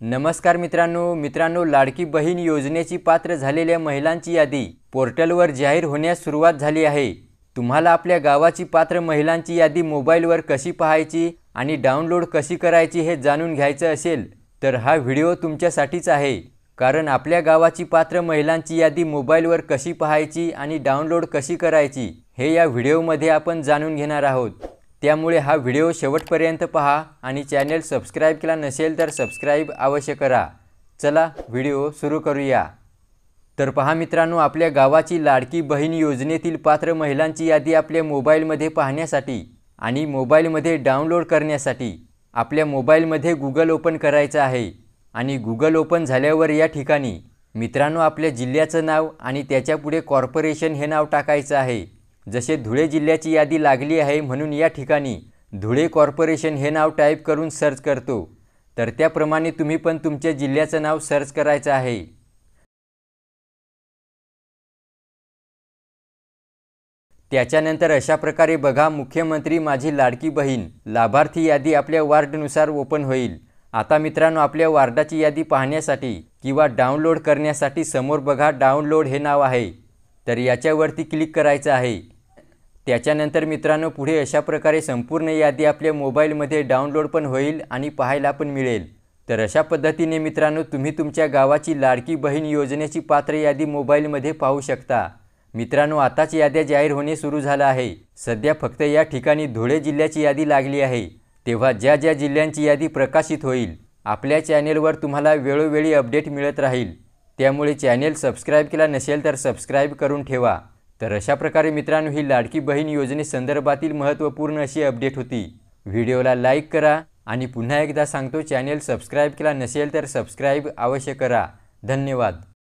नमस्कार मित्रांनो, लाडकी बहीण योजनेची पात्र झालेल्या महिलांची यादी पोर्टलवर जाहीर होण्यास सुरुवात झाली आहे। तुम्हाला आपल्या गावाची पात्र महिलांची यादी मोबाईलवर कशी पाहायची आणि डाउनलोड कशी करायची हे जाणून घ्यायचं असेल तर हा व्हिडिओ तुमच्यासाठीच आहे। कारण आपल्या गावाची पात्र महिलांची यादी मोबाईलवर कशी पाहायची आणि डाउनलोड कशी करायची हे या व्हिडिओमध्ये आपण जाणून घेणार आहोत। त्यामुळे हा व्हिडिओ शेवटपर्यंत पहा आणि चॅनल सबस्क्राइब केला नसेल तर सबस्क्राइब अवश्य करा। चला व्हिडिओ सुरू करूया। तर पहा मित्रांनो, आपल्या गावाची लाडकी बहीण योजनेतील पात्र महिलांची यादी आपल्या मोबाईलमध्ये पाहण्यासाठी आणि मोबाईलमध्ये डाउनलोड करण्यासाठी आपल्या मोबाईलमध्ये गूगल ओपन करायचं आहे आणि गूगल ओपन झाल्यावर या ठिकाणी मित्रांनो आपल्या जिल्ह्याचं नाव आणि त्याच्यापुढे कॉर्पोरेशन हे नाव टाकायचं आहे। जसे धुळे जिल्ह्याची यादी लागली आहे म्हणून या ठिकाणी धुळे कॉर्पोरेशन हे नाव टाईप करून सर्च करतो। तर त्याप्रमाणे तुम्ही पण तुमच्या जिल्ह्याचं नाव सर्च करायचं आहे। त्याच्यानंतर अशा प्रकारे बघा, मुख्यमंत्री माझी लाडकी बहीण लाभार्थी यादी आपल्या वार्डनुसार ओपन होईल। आता मित्रांनो, आपल्या वार्डाची यादी पाहण्यासाठी किंवा डाउनलोड करण्यासाठी समोर बघा डाउनलोड हे नाव आहे, तर याच्यावरती क्लिक करायचं आहे। त्याच्यानंतर मित्रांनो पुढे अशा प्रकारे संपूर्ण यादी आपल्या मोबाईलमध्ये डाउनलोड पण होईल आणि पाहायला पण मिळेल। तर अशा पद्धतीने मित्रांनो तुम्ही तुमच्या गावाची लाडकी बहीण योजनेची पात्र यादी मोबाईलमध्ये पाहू शकता। मित्रांनो आताच याद्या जाहीर होणे सुरू झालं आहे। सध्या फक्त या ठिकाणी धुळे जिल्ह्याची यादी लागली आहे। तेव्हा ज्या ज्या जिल्ह्यांची यादी प्रकाशित होईल आपल्या चॅनेलवर तुम्हाला वेळोवेळी अपडेट मिळत राहील। त्यामुळे चॅनेल सबस्क्राइब केला नसेल तर सबस्क्राइब करून ठेवा। तर अशा प्रकारे मित्रांनो ही लाडकी बहीण योजनेसंदर्भातील महत्त्वपूर्ण अशी अपडेट होती। व्हिडिओला लाईक करा आणि पुन्हा एकदा सांगतो, चॅनेल सबस्क्राइब केला नसेल तर सबस्क्राइब अवश्य करा। धन्यवाद।